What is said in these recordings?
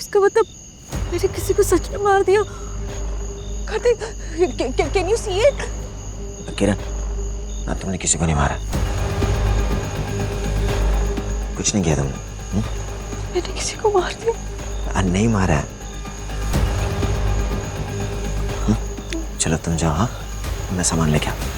इसका मतलब मैंने किसी को सच में मार दिया। Kartik, can you see it? Kiran, ना तुमने किसी को नहीं मारा, कुछ नहीं किया तुमने। मैंने किसी को मार दिया। नहीं मारा है। चलो तुम जाओ, हाँ मैं सामान लेके आता हूं।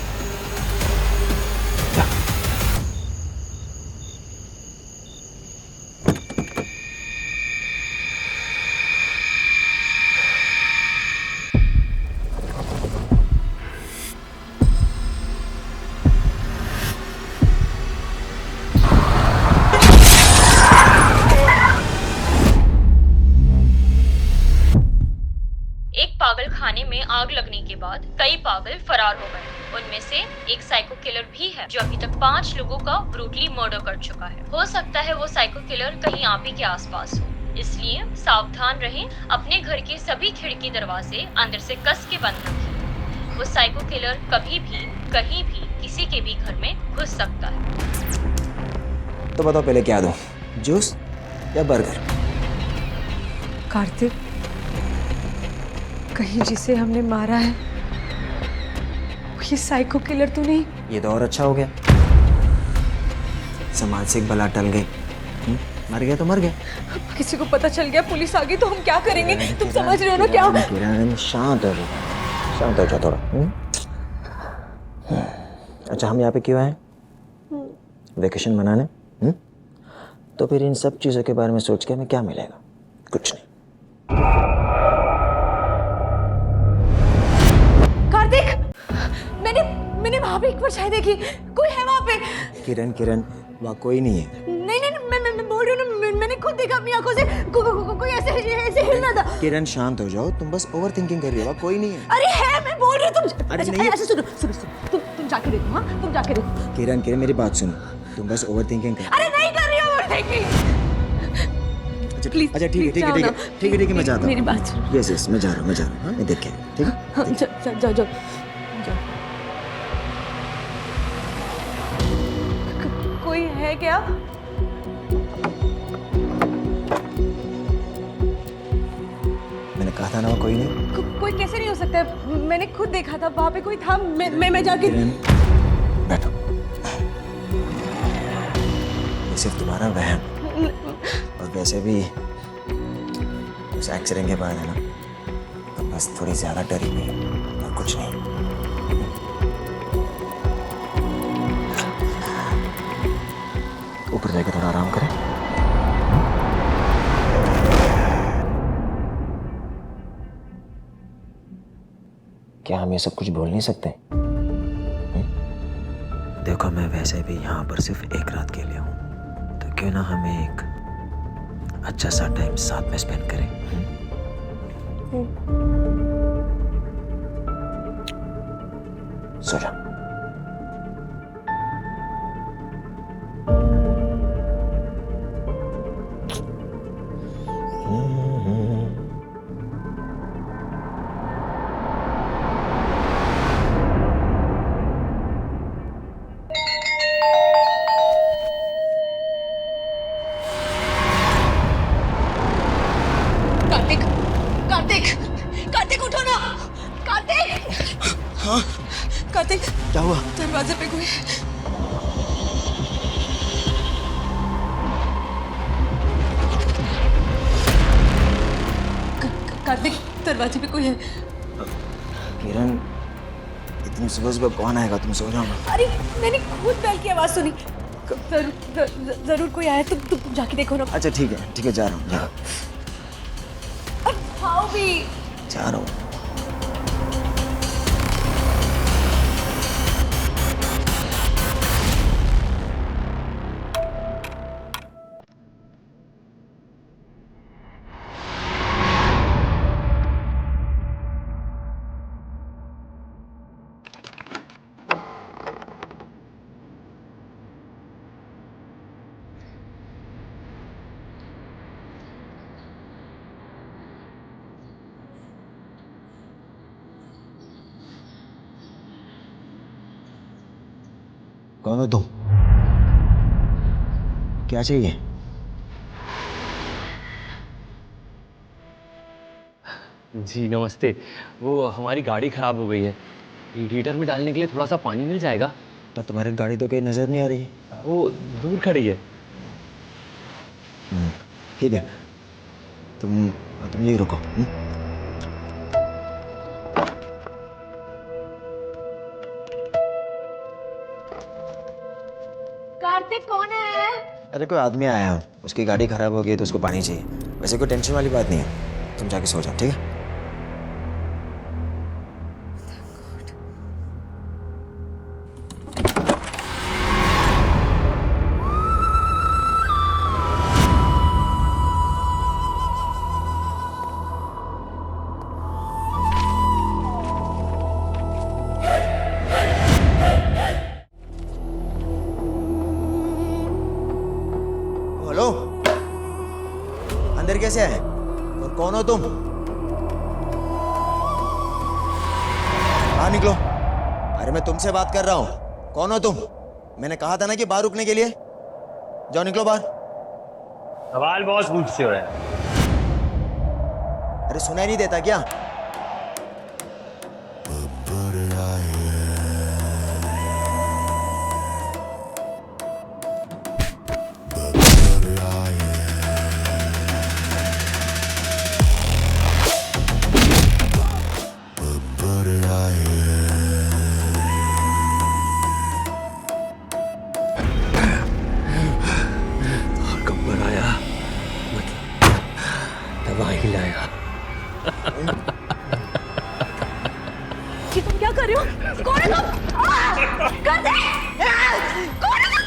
एक पागल खाने में आग लगने के बाद कई पागल फरार हो गए। उनमें से एक साइको किलर भी है जो अभी तक 5 लोगों का ब्रूटली मर्डर कर चुका है। हो सकता है वो साइको किलर कहीं आप ही के आसपास हो, इसलिए सावधान रहें। अपने घर के सभी खिड़की दरवाजे अंदर से कस के बंद रखें। वो साइको किलर कभी भी कहीं भी किसी के भी घर में घुस सकता है। तो बताओ पहले क्या दूं, जूस या बर्गर? कार्तिक, कहीं जिसे हमने मारा है वो ये साइको किलर तो नहीं? ये तो और अच्छा हो गया, समाज से एक बला टल गई। मर गया तो मर गया। अब किसी को पता चल गया, पुलिस आ गई तो हम क्या करेंगे? तुम समझ रहे हो ना क्या? किरण शांत हो जाओ, शांत हो जाओ थोड़ा। अच्छा, हम यहाँ पे क्यों आए? वेकेशन मनाने। तो फिर इन सब चीजों के बारे में सोच के हमें क्या मिलेगा? कुछ नहीं। कार्तिक, मैंने वहां पे एक परछाई देखी, कोई है वहां पे। किरण, वहाँ कोई नहीं है। नहीं, मैं बोल रही हूँ ना, मैंने खुद देखा अपनी आंखों से, कोई ऐसे हिलना था। किरण शांत हो जाओ, तुम बस ओवर थिंकिंग कर रही हो, कोई नहीं है। अरे है, मैं बोल रही हूँ तुम। अरे अच्छा, नहीं। अच्छा सुनो, तुम जाके देखो। हाँ, तुम जाके देखो। किरण मेरी बात सुनो, तुम बस ओवर थिंकिंग कर। अरे नहीं कर रही हूँ ओवरथिंकिंग। प्लीज, अच्छा ठीक है, मैं जाता हूँ। मेरी बात सुनो। यस मैं जा रहा हूँ। हाँ, मैं देख के, ठीक है। जाओ। कोई है क्या? मैंने कहा था ना वहाँ कोई नहीं। कोई कैसे नहीं हो सकता है? मैंने खुद देखा था, वहां पे कोई था। मैं जाके। किरण, बैठो। ये सिर्फ तुम्हारा वहम, और वैसे भी उस एक्सीडेंट के बाद है ना, तो बस थोड़ी ज्यादा डरी हुई है और कुछ नहीं। ऊपर जाके थोड़ा आराम करें। क्या हम ये सब कुछ बोल नहीं सकते? देखो, मैं वैसे भी यहाँ पर सिर्फ एक रात के लिए हूँ, तो क्यों ना हम एक अच्छा सा टाइम साथ में स्पेंड करें। सो जाओ। कार्तिक उठो ना। कार्तिक। हाँ, कार्तिक, क्या हुआ? दरवाजे पे कोई। कार्तिक, दरवाजे पे कोई है। किरण, इतनी सुबह सुबह कौन आएगा? तुम सो जाओ ना। अरे मैंने खुद बैल की आवाज सुनी। जरूर कोई आया। तुम जाके देखो ना। अच्छा ठीक है, जा रहा हूँ। अब खाओ भी। जा रहा हूँ। कौन हो तुम? क्या चाहिए? जी नमस्ते। वो हमारी गाड़ी खराब हो गई है, हीटर में डालने के लिए थोड़ा सा पानी मिल जाएगा? पर तुम्हारी गाड़ी तो कहीं नज़र नहीं आ रही। वो दूर खड़ी है। ठीक है, तुम यही रुको। कार्तिक कौन है? अरे कोई आदमी आया है, उसकी गाड़ी खराब हो गई तो उसको पानी चाहिए। वैसे कोई टेंशन वाली बात नहीं है, तुम जाके सो जाओ, ठीक है? हेलो, अंदर कैसे है और कौन हो तुम? बाहर निकलो। अरे मैं तुमसे बात कर रहा हूँ, कौन हो तुम? मैंने कहा था ना कि बाहर रुकने के लिए। जाओ निकलो बाहर। सवाल बहुत पूछते हो यार। अरे सुनाई नहीं देता क्या? गब्बर आया, मतलब दवाई लाया। कि तुम क्या कर रहे हो? कौन है तुम? कर दे! कौन है तुम?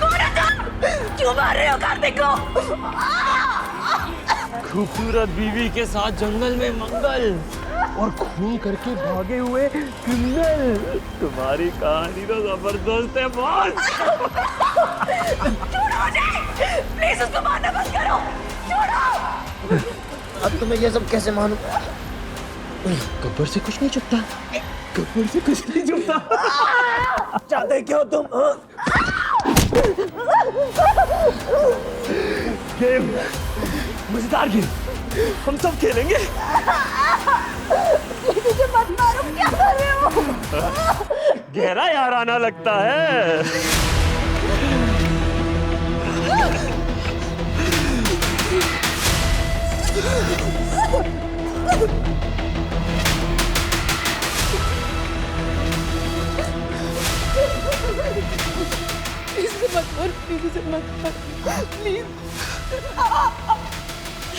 कौन है तुम? क्यों मार रहे हो कार्तिक को? खूबसूरत बीवी के साथ जंगल में मंगल और खून करके भागे हुए क्रिमिनल। तुम्हारी कहानी तो जबरदस्त है बॉस। छोड़ो मुझे! प्लीज उसको मारना बंद करो! छोड़ो! अब तुम्हें ये सब कैसे मालूम? गब्बर से कुछ नहीं छुपता, गब्बर से कुछ नहीं छुपता। चाहते क्यों तुम? गेम, मजेदार गेम, हम सब खेलेंगे। मुझे मत मारो, क्या कर रहे हो? गहरा याराना लगता है। इसे मत मारो, प्लीज इसे मत मारो, प्लीज।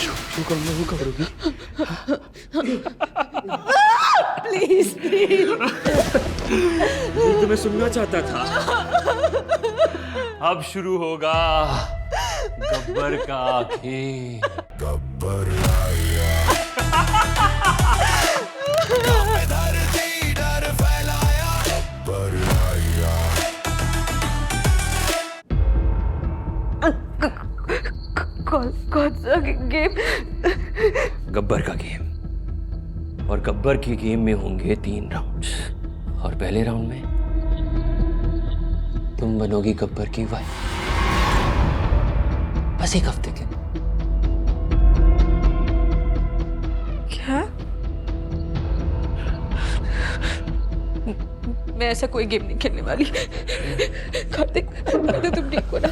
जो करना वो करोगी? Please please. तुम्हें सुनना चाहता था। अब शुरू होगा गब्बर का खेल। गब्बर कौन सा गेम? गब्बर का गेम, और गब्बर की गेम में होंगे 3 राउंड्स। और पहले राउंड में तुम बनोगी गब्बर की वाइफ, बस 1 हफ्ते के। क्या? मैं ऐसा कोई गेम नहीं खेलने वाली। कार्तिक, तुम ठीक हो ना?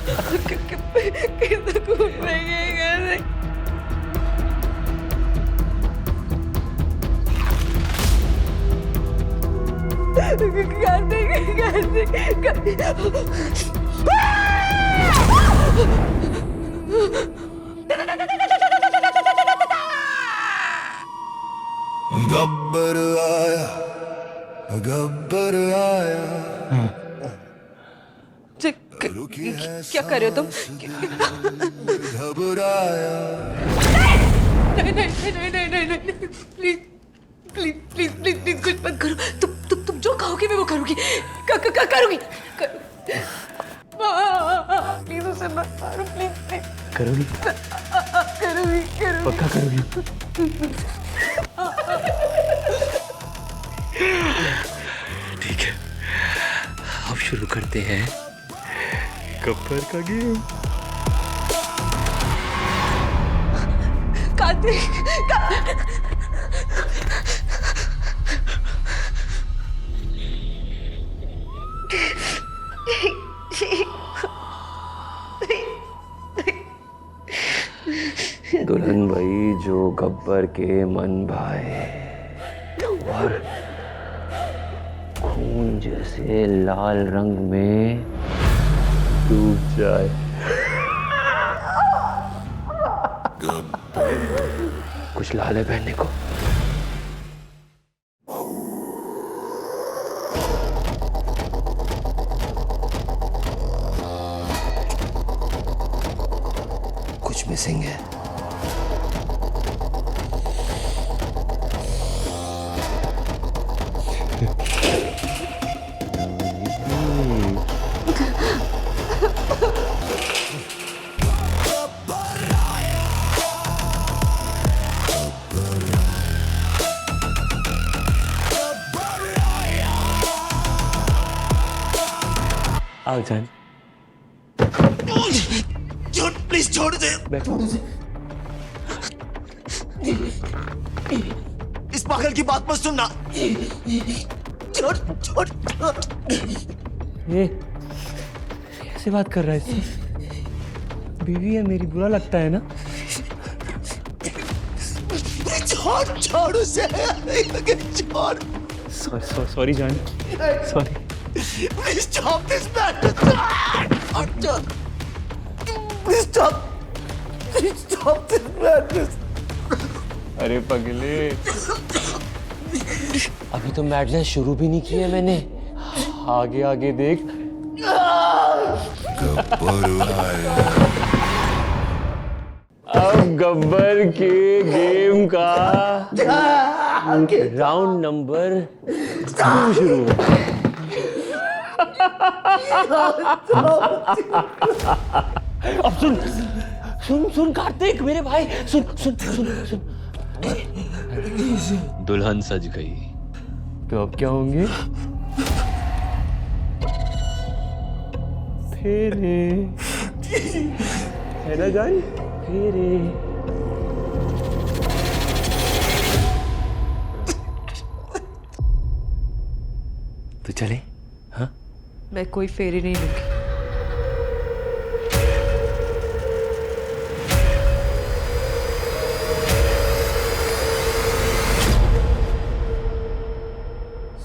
कैसे घूम रही है कैसे? गब्बर आया, गब्बर आया। क्या कर रहे हो तुम? घबराया। नहीं, please please please please please कुछ मत करो। तुम जो कहोगे मैं वो करूंगी। करूंगी। प्लीज उसे मत मारो, प्लीज प्लीज। करोगी? करूंगी। पक्का करोगी? ठीक है, अब शुरू करते हैं गब्बर का गेम। कार्तिक दुल्हन वही जो गब्बर के मन भाए और खून जैसे लाल रंग में डूब जाए। कुछ लाल है पहनने को? कुछ मिसिंग है। आओ जान। छोड़, प्लीज छोड़ दे। बैठो। इस पागल की बात मत सुनना। छोड़ छोड़ छोड़। ये कैसे बात कर रहा है इससे? बीवी है मेरी, बुरा लगता है ना? छोड़ छोड़ उसे, छोड़। सॉरी जान, sorry. Please stop this madness! Please stop! Please stop this madness! अरे पगले, अभी तो मैडनेस शुरू भी नहीं की है मैंने। आगे आगे देख। अब गब्बर के गेम का राउंड नंबर 2 शुरू है। अब सुन सुन सुन कार्तिक मेरे भाई, सुन सुन सुन सुन। दुल्हन सज गई तो अब क्या होंगे? फेरे, है ना जान? फेरे। तो चले? हाँ, मैं कोई फेरी नहीं लूंगी।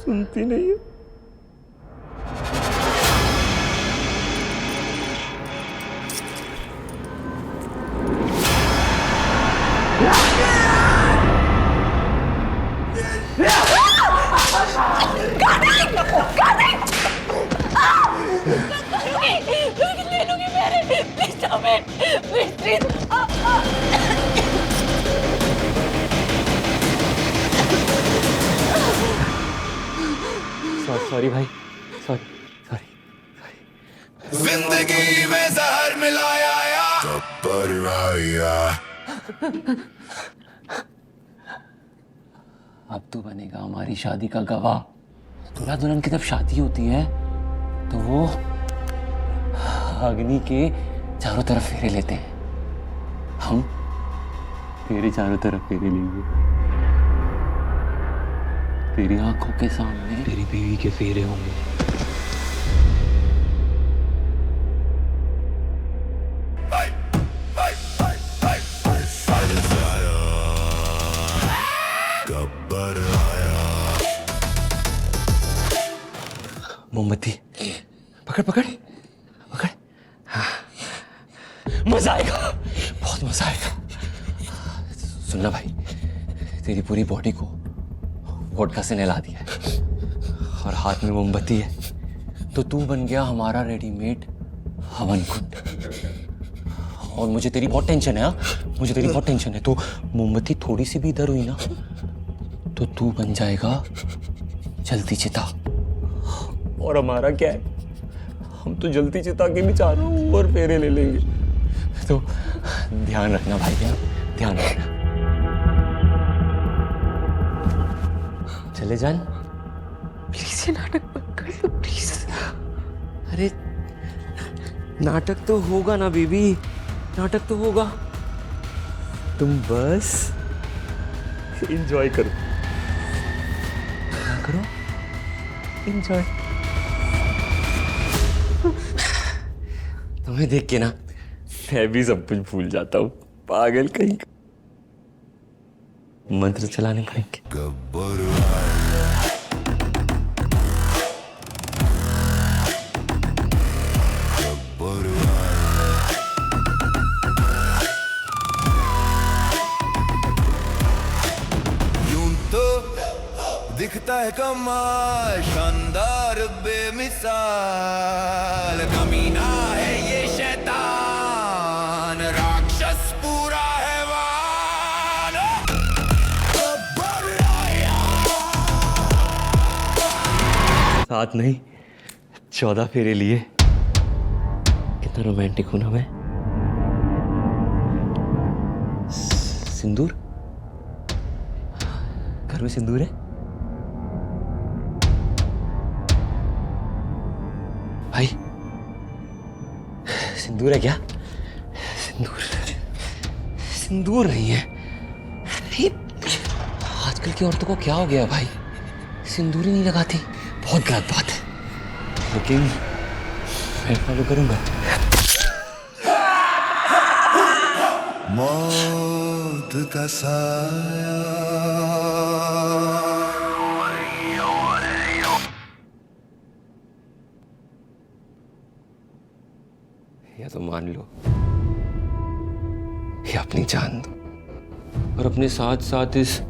सुनती नहीं है। ले लूंगी मेरे, please stop it, please sorry भाई, सॉरी। जिंदगी में जहर मिलाया या गब्बर आया। अब तू बनेगा हमारी शादी का गवाह। दूल्हा दुल्हन की जब शादी होती है तो वो अग्नि के चारों तरफ फेरे लेते हैं। हम तेरे चारों तरफ फेरे लेंगे। तेरी आंखों के सामने तेरी बीवी के फेरे होंगे। गब्बर आया। मोमबत्ती पकड़ पकड़ पकड़। हाँ। मजा आएगा, बहुत मजा आएगा। सुनना भाई, तेरी पूरी बॉडी को वोडका से नहला दिया है और हाथ में मोमबत्ती है तो तू बन गया हमारा रेडीमेड हवन कुंड। और मुझे तेरी बहुत टेंशन है। हाँ, मुझे तेरी बहुत टेंशन है। तो मोमबत्ती थोड़ी सी भी इधर हुई ना तो तू बन जाएगा जलती चिता। और हमारा क्या है, हम तो जलती चिता के भी चारों ऊपर फेरे ले लेंगे। तो ध्यान रखना भाई, ध्यान रखना। चले जान, प्लीज ये नाटक बंद कर दो प्लीज। अरे नाटक तो होगा ना बीबी, नाटक तो होगा। तुम बस एंजॉय करो, क्या करो, एंजॉय। तुम्हें देख के ना मैं भी सब कुछ भूल जाता हूँ, पागल कहीं का। मंत्र चलाने पड़ेंगे। गब्बर यूं तो दिखता है कमाल, शानदार बेमिसाल, कमीना है ये शैतान, राक्षस पूरा हैवान। साथ नहीं 14 फेरे लिए। कितना रोमांटिक हूं ना मैं। सिंदूर, घर में सिंदूर है भाई? सिंदूर है क्या? सिंदूर, सिंदूर नहीं है। अरे आजकल की औरतों को क्या हो गया भाई, सिंदूर ही नहीं लगाती। बहुत गलत बात है, लेकिन मैं फॉलो करूंगा। मौत का साया या तो मान लो या अपनी जान दो, और अपने साथ साथ इस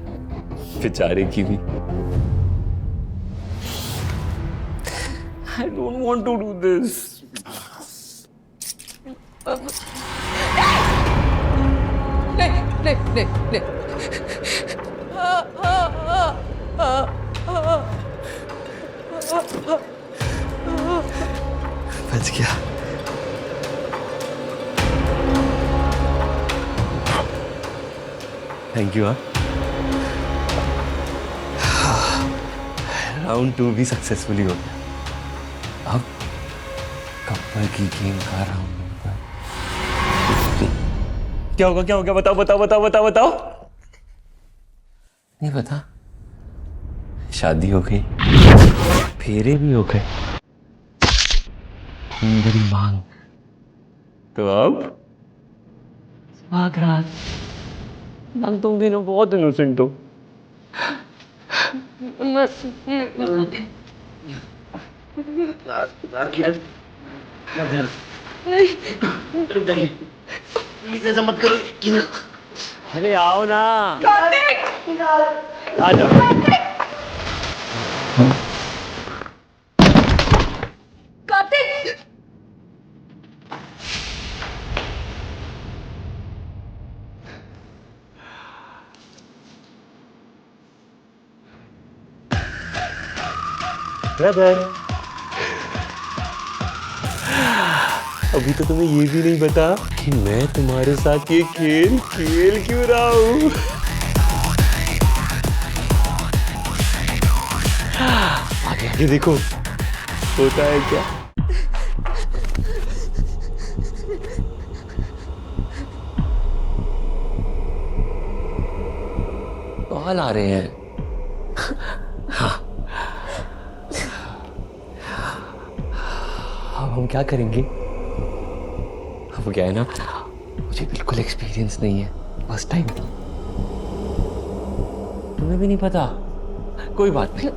बेचारे की भी। I don't want to do this. नहीं। बच गया। Thank you. राउंड 2 भी सक्सेसफुली हो गया। अब गब्बर की गेम का राउंड नंबर। क्या होगा, क्या हो गया? बताओ बताओ बताओ बताओ बताओ। नहीं पता। शादी हो गई, फेरे भी हो गए, मेरी मांग। तो अब सुहाग रात। मांग तुम दिनों बहुत इनोसेंट हो। अरे आओ ना, आ जाओ। कार्तिक! ब्रदर, अभी तो तुम्हें ये भी नहीं पता कि मैं तुम्हारे साथ ये खेल खेल क्यों रहा हूं। आगे आगे देखो, होता है क्या। कॉल आ रहे हैं। हाँ, अब हम क्या करेंगे? अब क्या है ना, मुझे बिल्कुल एक्सपीरियंस नहीं है, फर्स्ट टाइम। तुम्हें भी नहीं पता? कोई बात नहीं,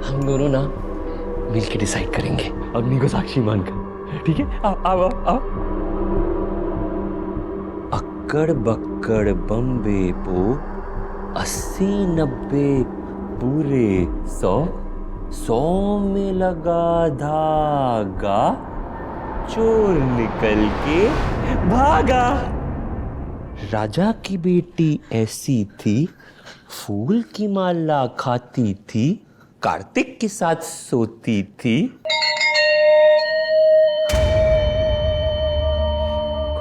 हम दोनों ना मिलके डिसाइड करेंगे, अग्नि को साक्षी मानकर। ठीक है? आओ आओ आओ। अक्कड़ बक्कड़ बम्बे पो 80 90 पूरे 100 100 में लगा धागा, चोर निकल के भागा। राजा की बेटी ऐसी थी, फूल की माला खाती थी, कार्तिक के साथ सोती थी।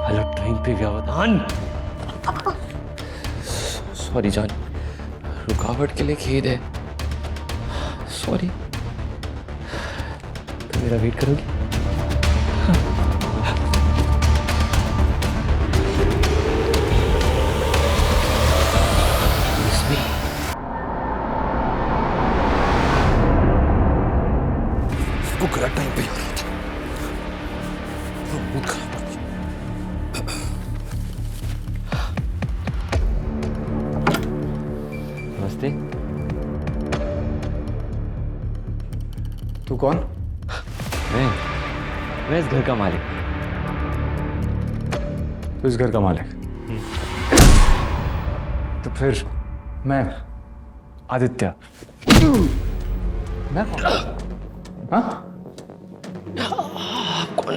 गलत टाइम पे व्यवधान। सॉरी जान, रुकावट के लिए खेद है। सॉरी। तो मेरा वेट करोगी? Miss me. कौन? मैं इस घर का मालिक। तो इस घर का मालिक? तो फिर मैं आदित्य। मैं कौन? हाँ? कौन?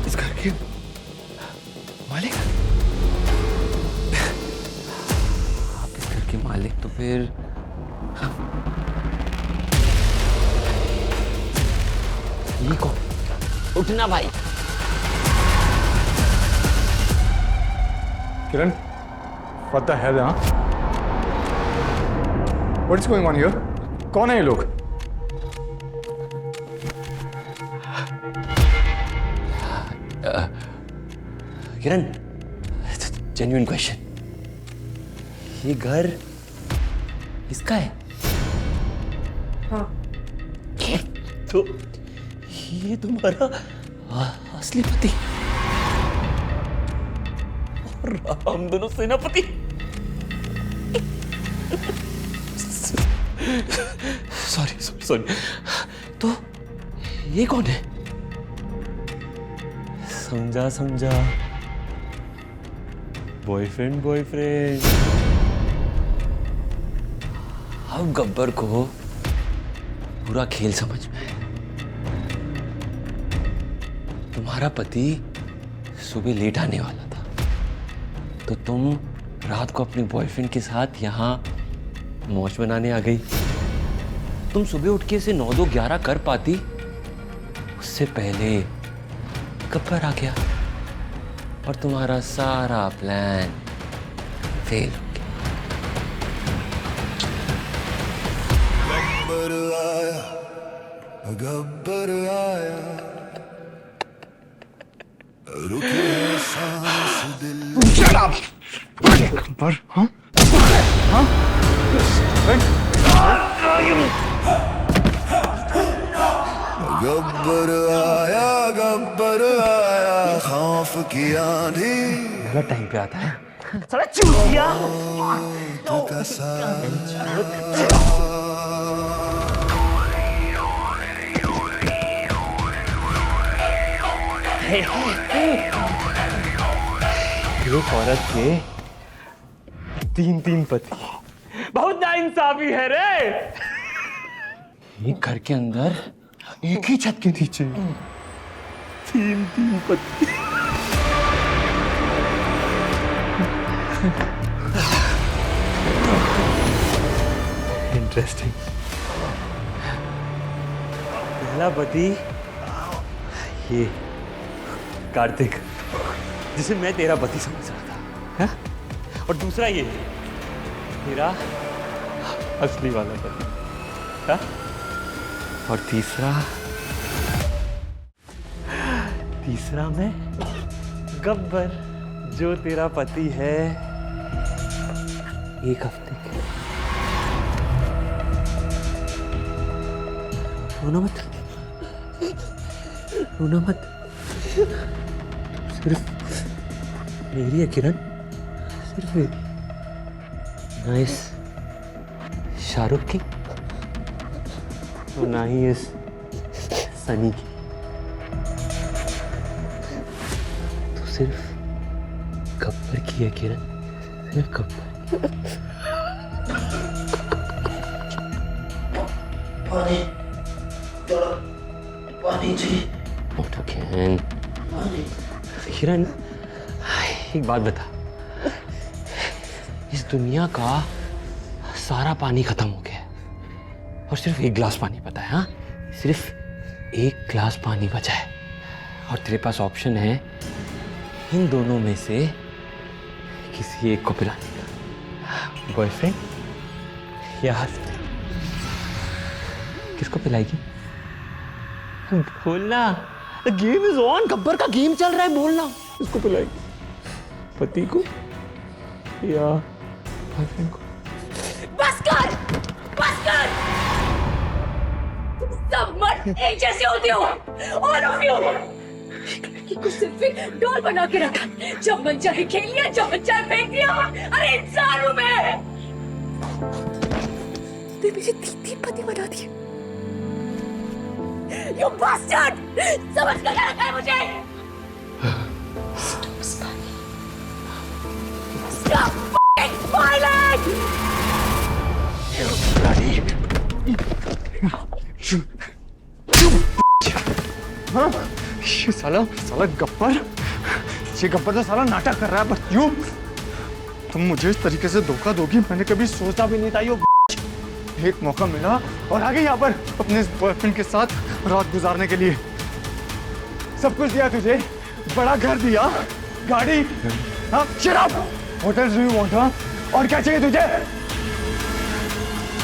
इस घर के मालिक? आप इस घर के मालिक तो फिर ये कौन? उठना भाई। किरण, what the hell, huh? What is going on here? कौन है ये लोग? किरण, जेन्युइन क्वेश्चन, ये घर किसका है? हाँ। तो ये तुम्हारा असली पति और हम दोनों सेनापति। Sorry sorry sorry. तो ये कौन है? समझा समझा, बॉयफ्रेंड बॉयफ्रेंड। अब गब्बर को पूरा खेल समझ में है। तुम्हारा पति सुबह लेट आने वाला था, तो तुम रात को अपने बॉयफ्रेंड के साथ यहाँ मौज बनाने आ गई। तुम सुबह उठ के इसे 9, 2, 11 कर पाती, उससे पहले गब्बर आ गया और तुम्हारा सारा प्लान फेल हो गया। गब्बर आया, गब्बर आया, रुके सांस दिल। गब्बर? हाँ? हाँ? गब्बर आया, गब्बर आया, खौफ की आंधी गलत टाइम पे आता है। का साथ। एक औरत के 3 पति, बहुत नाइंसाफी है रे। एक घर के अंदर एक ही छत के नीचे 3 पति। इंटरेस्टिंग। पहला पति ये कार्तिक, जिसे मैं तेरा पति समझ रहा था, है? और दूसरा ये तेरा असली वाला पति, है? और तीसरा मैं गब्बर, जो तेरा पति है 1 हफ्ते के। रोना मत, रोना मत, सिर्फ मेरी है किरण, सिर्फ मेरी। ना इस शाहरुख की और ना ही इस सनी की। तो सिर्फ गब्बर की है किरण, सिर्फ गब्बर। पानी चाहिए। किरण, एक बात बता, इस दुनिया का सारा पानी खत्म हो गया और सिर्फ 1 गिलास पानी बचा है। हाँ, सिर्फ 1 गिलास पानी बचा है और तेरे पास ऑप्शन है इन दोनों में से किसी एक को पिलाने का, बॉयफ्रेंड या हस्बैंड। किसको पिलाएगी? बोलना, गेम इज ऑन, गब्बर का गेम चल रहा है, बोलना। किसको पिलाएगी? पति को या बॉयफ्रेंड को? बस कर, बस कर। तुम सब मर्द एक जैसे होते हो, ऑल ऑफ यू। लड़की को सिर्फ एक डॉल बना के रखा, जब मन चाहे खेल लिया, जब मन चाहे फेंक दिया। अरे इंसान हूं मैं। तूने मुझे तीन पति बना दिए। You bastard! समझ कर क्या रखा है मुझे? Stop fucking smiling! हाँ? ये साला गब्बर, ये गब्बर तो साला नाटक कर रहा है, पर क्यों? तुम मुझे इस तरीके से धोखा दोगी, मैंने कभी सोचा भी नहीं था। ये एक मौका मिला और आ गई यहाँ पर अपने बॉयफ्रेंड के साथ रात गुजारने के लिए। सब कुछ दिया तुझे, बड़ा घर दिया, गाड़ी, हाँ, शराब, होटल डू यू वांट, हाँ? और क्या चाहिए तुझे?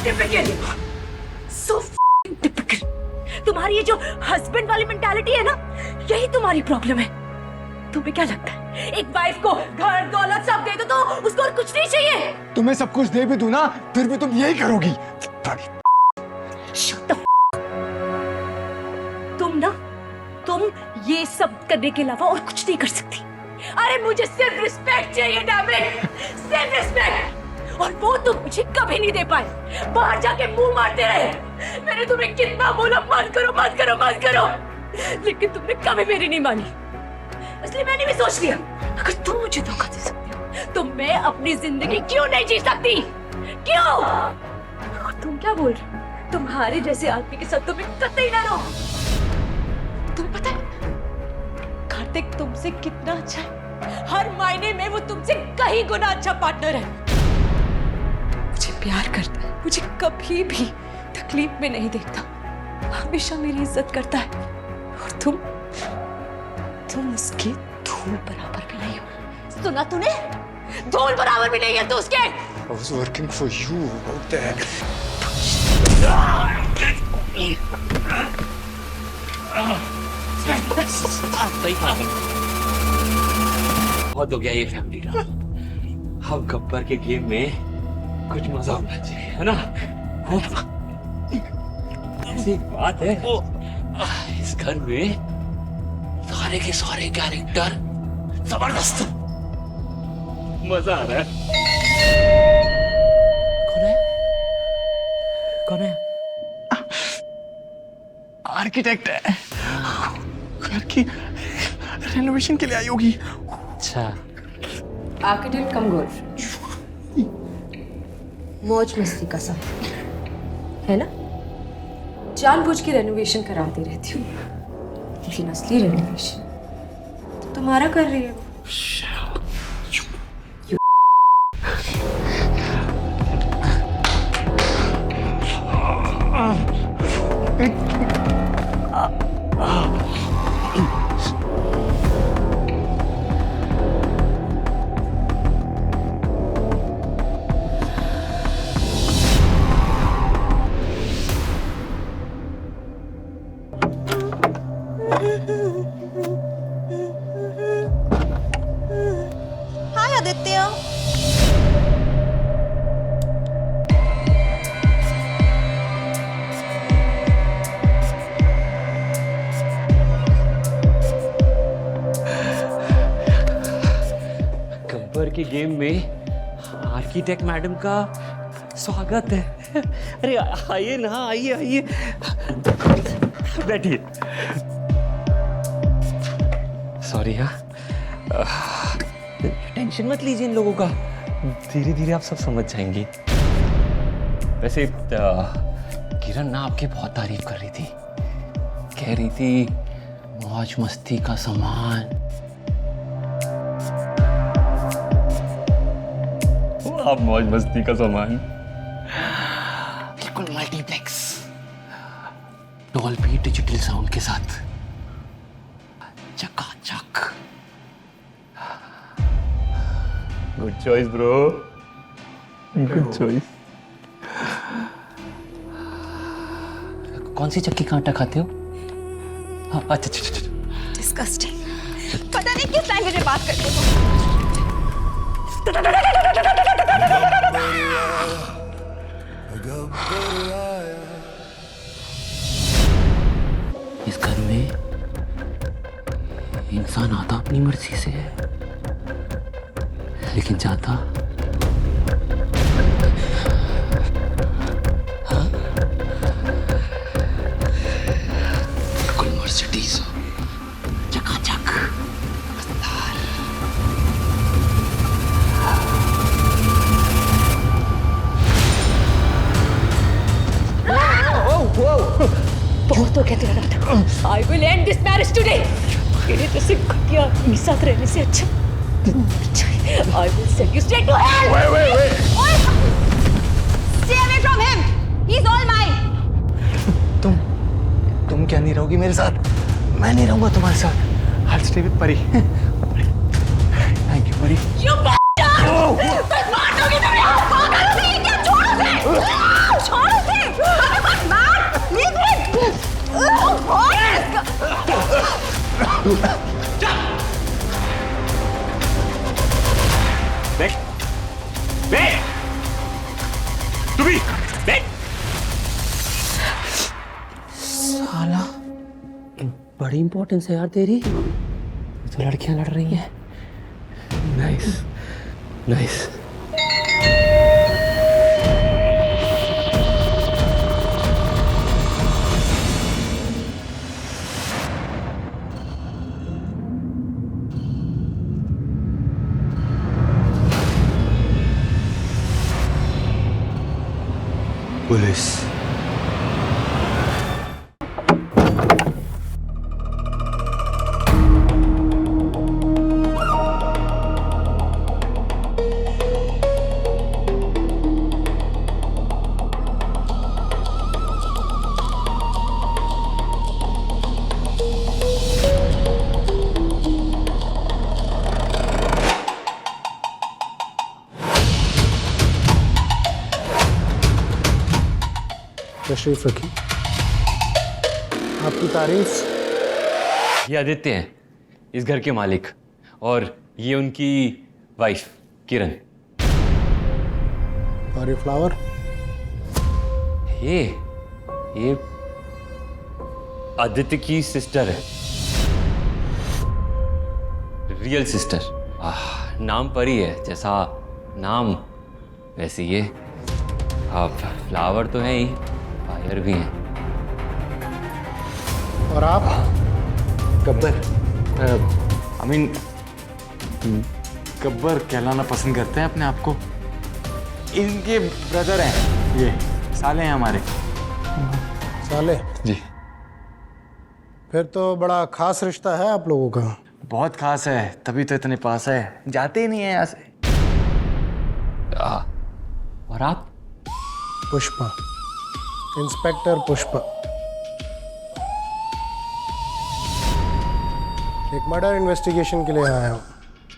Typical. So f***ing typical. तुम्हारी ये जो हस्बैंड वाली मेंटालिटी है ना, यही तुम्हारी प्रॉब्लम है। तुम्हें क्या लगता है एक वाइफ को घर दौलत सब दे दो तो उसको और कुछ नहीं चाहिए? तुम्हें सब कुछ दे भी दूं ना, फिर भी तुम यही करोगी। Shut the f***. तुम ये सब करने के अलावा और कुछ नहीं कर सकती। अरे मुझे सिर्फ रिस्पेक्ट चाहिए, डैमेट, सिर्फ रिस्पेक्ट, और वो तुम मुझे कभी नहीं दे पाए। बाहर जाके मुंह मारते रहे। मैंने तुम्हें कितना बोला मत करो मत करो मत करो, लेकिन तुमने कभी मेरी नहीं मानी। इसलिए मैंने भी सोच लिया, अगर तुम मुझे धोखा दे सकती हो तो मैं अपनी जिंदगी क्यों नहीं जी सकती? क्यों? और तुम क्या बोल रहे हो? तुम्हारे जैसे आदमी के साथ तुम्हें कतई ना रहो। तुम्हें पता है कार्तिक तुमसे कितना अच्छा है? हर मायने में वो तुमसे कहीं गुना अच्छा पार्टनर है। मुझे प्यार करता है, मुझे कभी भी तकलीफ में नहीं देखता, हमेशा मेरी इज्जत करता है। और तुम उसके धूल बराबर भी नहीं हो। सुना तूने? धूल बराबर भी नहीं है तो उसके। I was working for you about that. बहुत हो गया ये फैमिली का। अब गब्बर के गेम में कुछ मजा होना चाहिए, है ना? ऐसी बात है, इस घर में सारे के सारे कैरेक्टर जबरदस्त, मजा आ रहा है। कौन है? कौन है? आर्किटेक्ट है, घर की रेनोवेशन के लिए आई होगी। अच्छा, आर्किटेक्ट कम गर्लफ्रेंड, मौज मस्ती का सब है ना? जानबूझ के रेनोवेशन कराती रहती हूँ, लेकिन असली रेनोवेशन तो तुम्हारा कर रही है वो। हाय आदित्य। गब्बर के गेम में आर्किटेक्ट मैडम का स्वागत है। अरे आइए ना, आइए आइए, बैठिए। सॉरी, हाँ, टेंशन मत लीजिए इन लोगों का, धीरे धीरे आप सब समझ जाएंगे। वैसे किरण ना आपकी बहुत तारीफ कर रही थी, कह रही थी मौज मस्ती का सामान। आप मौज मस्ती का सामान, बिल्कुल मल्टीप्लेक्स, डॉल्बी डिजिटल साउंड के साथ, चकाचक। Good choice bro, good choice. कौन सी चक्की का आटा खाते हो? हाँ, अच्छा अच्छा अच्छा। डिस्गस्टिंग। पता नहीं किस लैंग्वेज में बात करते हो। इस घर में इंसान आता अपनी मर्जी से है, लेकिन जाता I will end this marriage today. तेरे जैसे घटिया आदमी के साथ रहने से अच्छा I will send you straight to hell. Wait. Stay away from him. He's all mine. तुम क्या नहीं रहोगी मेरे साथ? मैं नहीं रहूंगा तुम्हारे साथ. I'll stay with परी. Thank you, परी. You bastard! मैं मार दूंगी तुम्हें. पागल हो गई क्या? छोड़ उसे. छोड़ उसे. मत मार. Leave him. साला बड़ी इंपॉर्टेंस है यार तेरी, तो लड़कियां लड़ रही हैं. Nice nice. पुलिस. तशरीफ रखी. आपकी तारीफ. ये आदित्य हैं, इस घर के मालिक, और ये उनकी वाइफ किरण. और ये फ्लावर. ये आदित्य की सिस्टर है, रियल सिस्टर. नाम परी है, जैसा नाम वैसे ये. आप फ्लावर तो है ही, फायर भी हैं. और आप? गब्बर. I mean, गब्बर कहलाना पसंद करते हैं अपने आप को. इनके ब्रदर हैं, ये साले हैं हमारे. साले. जी. फिर तो बड़ा खास रिश्ता है आप लोगों का. बहुत खास है, तभी तो इतने पास है. जाते ही नहीं है यहाँ से. और आप? पुष्पा. इंस्पेक्टर पुष्पा. एक मर्डर इन्वेस्टिगेशन के लिए आया हूँ,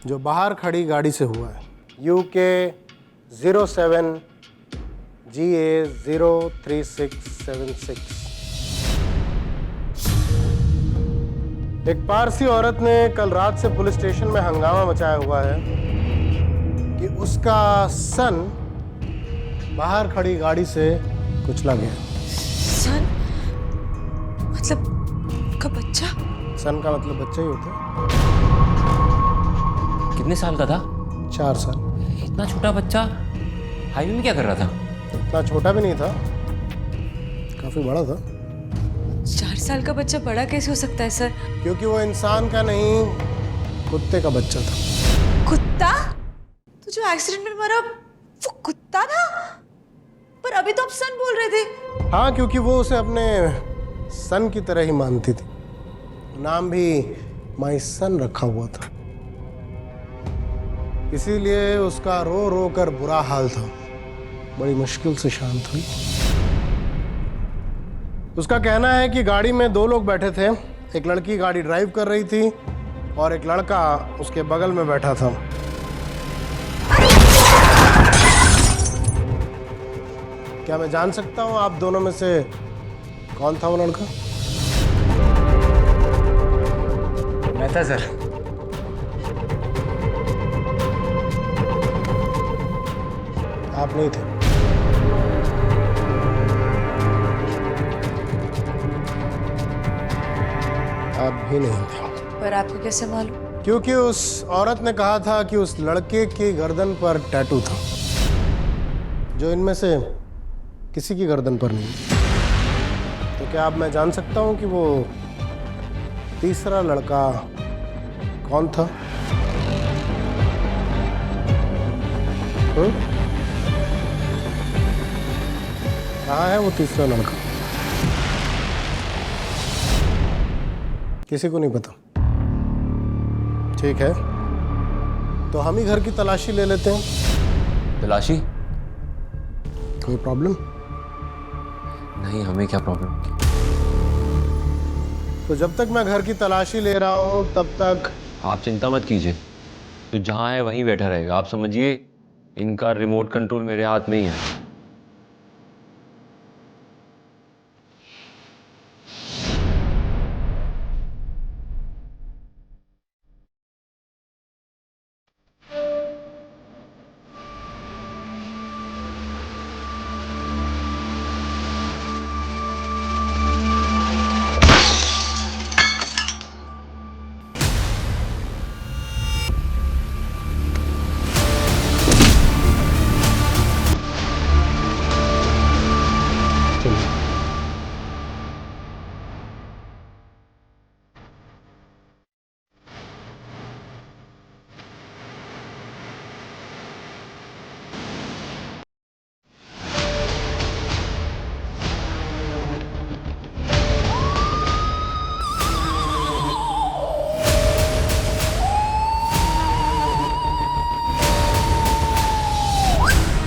जो बाहर खड़ी गाड़ी से हुआ है. UK 07 GA 03676. एक पारसी औरत ने कल रात से पुलिस स्टेशन में हंगामा मचाया हुआ है कि उसका सन बाहर खड़ी गाड़ी से कुचला गया. सन मतलब का बच्चा? सन का मतलब बच्चा ही होता है. कितने साल का था? 4 साल. इतना छोटा बच्चा हाईवे में क्या कर रहा था? इतना छोटा भी नहीं था, काफी बड़ा था. 4 साल का बच्चा बड़ा कैसे हो सकता है सर? क्योंकि वो इंसान का नहीं, कुत्ते का बच्चा था. कुत्ता? तो जो एक्सीडेंट में मरा वो कुत्ता था? पर अभी तो आप सन बोल रहे थे. हाँ, क्योंकि वो उसे अपने सन की तरह ही मानती थी. नाम भी माई सन रखा हुआ था. इसीलिए उसका रो रो कर बुरा हाल था. बड़ी मुश्किल से शांत हुई. उसका कहना है कि गाड़ी में 2 लोग बैठे थे. एक लड़की गाड़ी ड्राइव कर रही थी और एक लड़का उसके बगल में बैठा था. क्या मैं जान सकता हूं आप दोनों में से कौन था वो लड़का? मैं था सर. आप नहीं थे. आप भी नहीं थे. पर आपको कैसे मालूम? क्योंकि उस औरत ने कहा था कि उस लड़के की गर्दन पर टैटू था, जो इनमें से किसी की गर्दन पर नहीं. तो क्या अब मैं जान सकता हूं कि वो तीसरा लड़का कौन था? कहाँ है वो तीसरा लड़का? किसी को नहीं पता। ठीक है, तो हम ही घर की तलाशी ले लेते हैं। तलाशी? कोई प्रॉब्लम? नहीं, हमें क्या प्रॉब्लम? तो जब तक मैं घर की तलाशी ले रहा हूं तब तक आप चिंता मत कीजिए, तो जहाँ है वहीं बैठा रहेगा। आप समझिए इनका रिमोट कंट्रोल मेरे हाथ में ही है।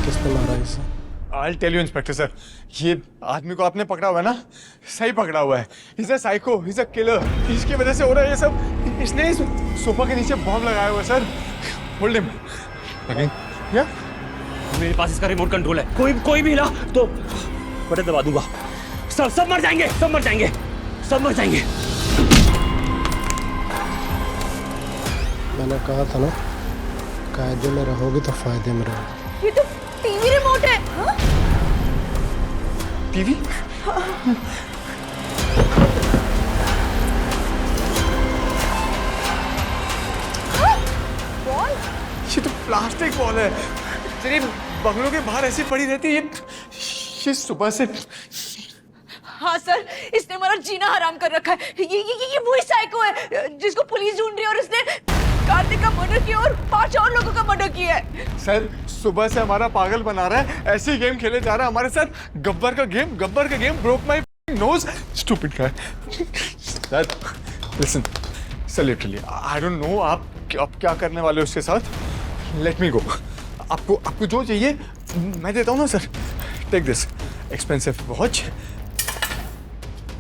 किसने मारा इसे? I'll tell you, inspector sir, ये आदमी को आपने पकड़ा हुआ है ना, सही पकड़ा हुआ है। He's a psycho, he's a killer। इसकी वजह से हो रहा है ये सब। इसने इस सोफा के नीचे बॉम्ब लगाया हुआ है sir. Hold him। Again? Yeah? मेरे पास इसका रिमोट कंट्रोल है। कोई भी हिला तो बटन दबा दूंगा। सब मर जाएंगे, सब मर जाएंगे, सब मर जाएंगे। मैंने कहा था ना, कायदे में रहोगे तो फायदे में रहोगे। ये तो टीवी रिमोट है। हाँ? टीवी? बॉल? ये तो प्लास्टिक बॉल है। तेरे बंगलों के बाहर ऐसी पड़ी रहती है। ये सुबह से। हाँ सर, इसने हमारा जीना हराम कर रखा है। ये वही साइको है जिसको पुलिस ढूंढ रही है और इसने कार्तिक का मर्डर किया और 5 और लोगों का मर्डर किया है। सर सुबह से हमारा पागल बना रहा है, ऐसे ही गेम खेले जा रहा है हमारे साथ। गब्बर का game broke my nose. Stupid guy. Sir listen, sir literally I don't know आप क्या करने वाले हो उसके साथ। Let me go. आपको जो चाहिए मैं देता हूँ ना sir. Take this expensive watch.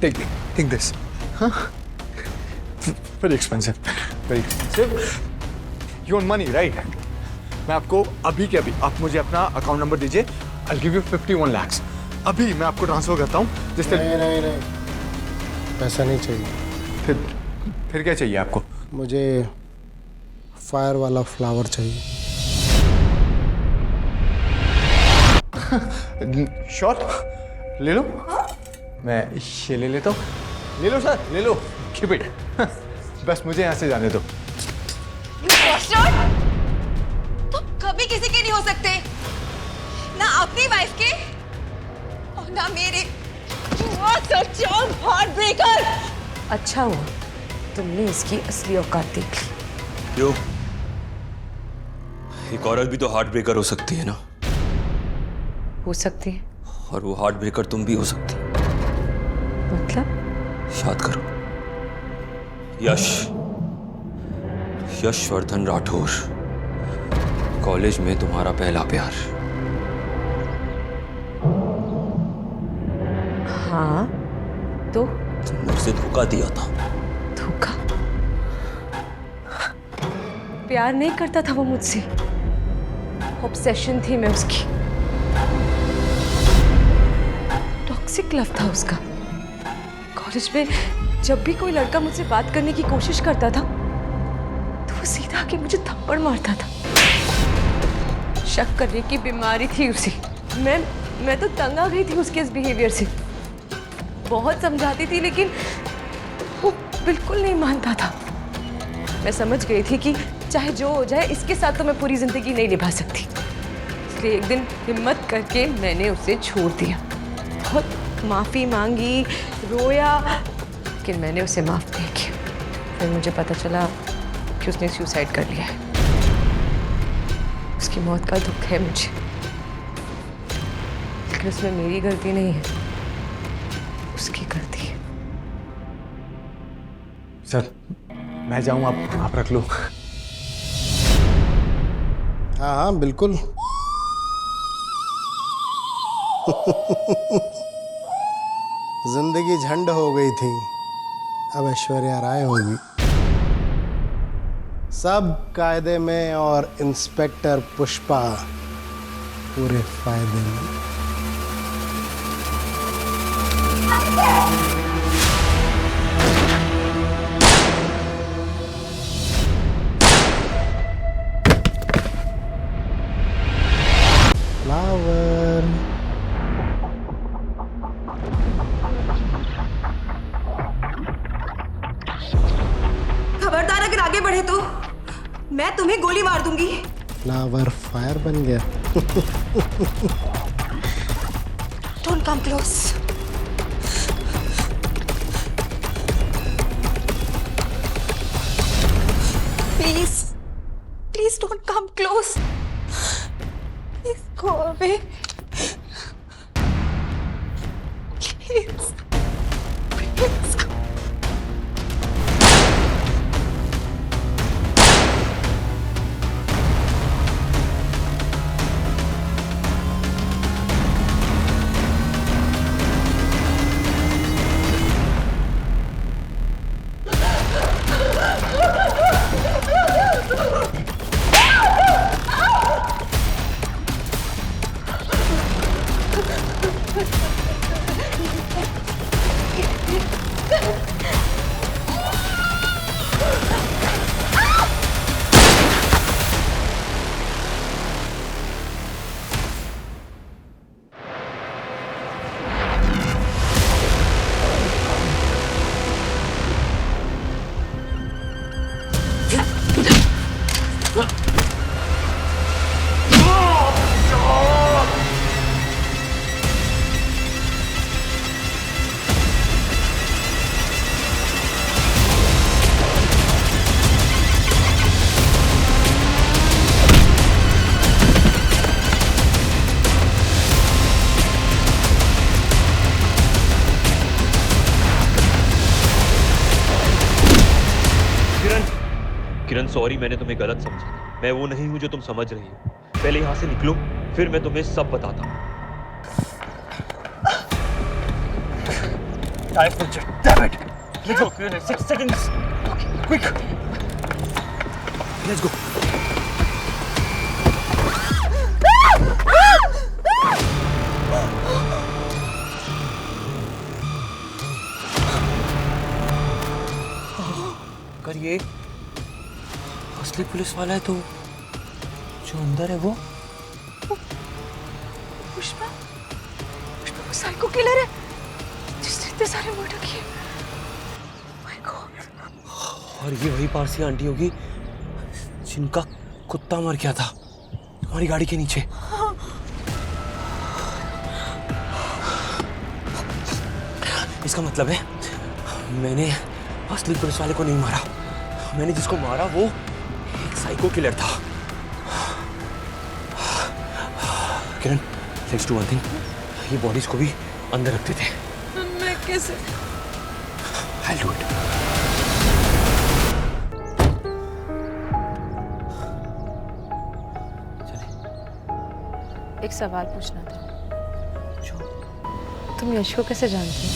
Take this. हाँ, very expensive, very expensive. You want money right? मैं आपको अभी के अभी, आप मुझे अपना अकाउंट नंबर दीजिए। I'll give you 51 lakhs। अभी मैं आपको ट्रांसफर करता हूँ। जिससे नहीं, पैसा नहीं चाहिए। फिर क्या चाहिए आपको? मुझे फायर वाला फ्लावर चाहिए। शॉट ले लो। मैं ये ले लेता हूँ। ले लो सर, ले लो। Keep it. बस मुझे यहाँ से जाने दो। तुम कभी किसी के नहीं हो सकते, ना अपनी वाइफ के और ना मेरे। Heart breaker. अच्छा हुआ तुमने इसकी असली औकात देख ली। क्यों? एक औरत भी तो हार्ट ब्रेकर हो सकती है ना? हो सकती है। और वो हार्ट ब्रेकर तुम भी हो सकती है। मतलब? याद करो, यशवर्धन राठौर, कॉलेज में तुम्हारा पहला प्यार। हाँ तो तुमने उसे धोखा दिया था। धोखा? प्यार नहीं करता था वो मुझसे, ऑब्सेशन थी मैं उसकी। टॉक्सिक लव था उसका। कॉलेज में जब भी कोई लड़का मुझसे बात करने की कोशिश करता था तो वो सीधा आके मुझे थप्पड़ मारता था। शक करने की बीमारी थी उसे। मैं तो तंग आ गई थी उसके इस बिहेवियर से। बहुत समझाती थी लेकिन वो बिल्कुल नहीं मानता था। मैं समझ गई थी कि चाहे जो हो जाए इसके साथ तो मैं पूरी जिंदगी नहीं निभा सकती। इसलिए एक दिन हिम्मत करके मैंने उसे छोड़ दिया। बहुत माफ़ी मांगी, रोया, लेकिन मैंने उसे माफ़ नहीं किया। फिर मुझे पता चला कि उसने सुसाइड कर लिया है। उसकी मौत का दुख है मुझे, लेकिन उसमें मेरी गलती नहीं है, उसकी गलती है। सर मैं जाऊं, आप रख लो। हाँ हाँ बिल्कुल। जिंदगी झंड हो गई थी, अब ऐश्वर्या राय होगी। सब कायदे में और इंस्पेक्टर पुष्पा पूरे फायदे में। फ्लावर खबरदार, अगर आगे बढ़े तो मैं तुम्हें गोली मार दूंगी। फ्लावर फायर बन गया। Don't come close. Please please don't come close. Please go away. Please please. Kiran sorry, मैंने तुम्हें गलत समझा। मैं वो नहीं हूं जो तुम समझ रही हो। पहले यहां से निकलो, फिर मैं तुम्हें सब बताता हूं। Damn it! Let's go. 6 seconds. Quick. Let's go. अगर ये असली पुलिस वाला है तो जो अंदर है वो पुष्पा वो साइको किलर है जिसने इतने सारे मर्डर किए। My God. और ये वही पारसी आंटी होगी जिनका कुत्ता मर गया था हमारी गाड़ी के नीचे। इसका मतलब है मैंने असली पुलिस वाले को नहीं मारा। मैंने जिसको मारा वो एक साइको किलर था। किरण, लेट्स डू वन थिंग। ये बॉडीज को भी अंदर रखते थे। मैं कैसे? I'll do it. एक सवाल पूछना था। तुम यश को कैसे जानती हो?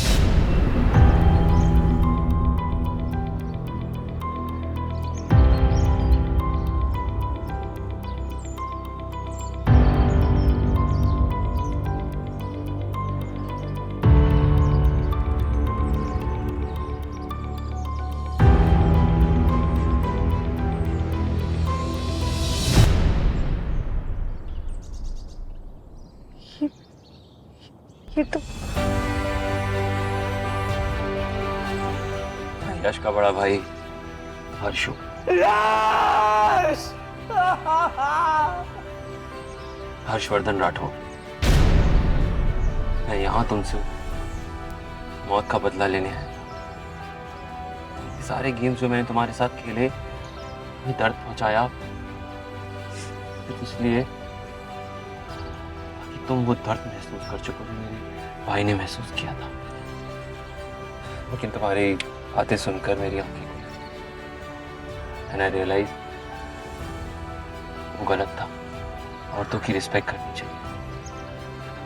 ये तो यश का बड़ा भाई हर्षु। हर्षवर्धन राठौर। मैं यहाँ तुमसे मौत का बदला लेने आया। सारे गेम्स जो मैंने तुम्हारे साथ खेले, ये दर्द पहुंचाया इसलिए कि तुम वो दर्द महसूस कर चुके हो जो मेरे भाई ने महसूस किया था। लेकिन तुम्हारी बातें सुनकर मेरी आंखें खुल एंड आई रियलाइज वो गलत था। औरतों की रिस्पेक्ट करनी चाहिए।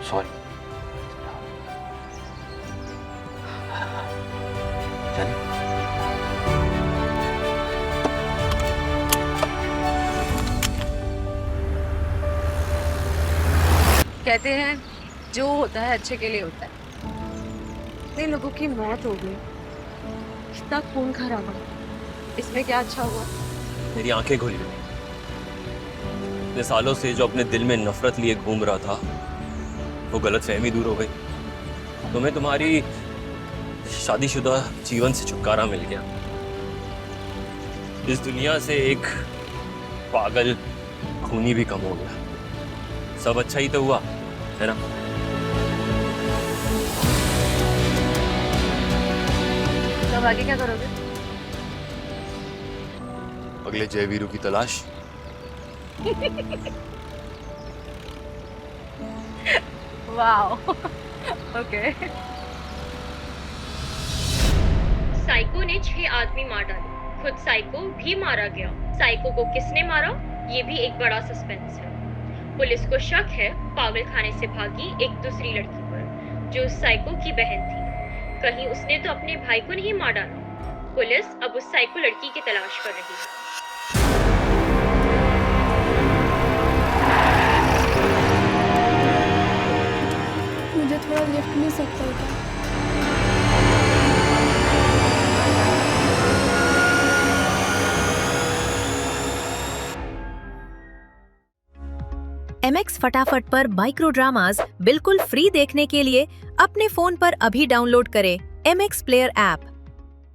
सॉरी। चलिए। कहते हैं जो होता है अच्छे के लिए होता है। इतने लोगों की मौत हो गई, इतना खून खराबा, इसमें क्या अच्छा हुआ? मेरी आंखें खुल गई। इतने सालों से जो अपने दिल में नफरत लिए घूम रहा था वो गलतफहमी दूर हो गई। तुम्हें तुम्हारी शादीशुदा जीवन से छुटकारा मिल गया। इस दुनिया से एक पागल खूनी भी कम हो गया। सब अच्छा ही तो हुआ है ना? तब आगे क्या करोगे? अगले जयवीरू की तलाश। Wow, okay. साइको ने 6 आदमी मार डाले, खुद साइको भी मारा गया। साइको को किसने मारा, ये भी एक बड़ा सस्पेंस है। पुलिस को शक है पागल खाने से भागी एक दूसरी लड़की पर, जो उस साइको की बहन थी। कहीं उसने तो अपने भाई को नहीं मार डाला। पुलिस अब उस साइको लड़की की तलाश कर रही है। मुझे थोड़ा लिफ्ट मिल सकता है क्या? MX फटाफट पर माइक्रो ड्रामास बिल्कुल फ्री देखने के लिए अपने फोन पर अभी डाउनलोड करें MX प्लेयर ऐप।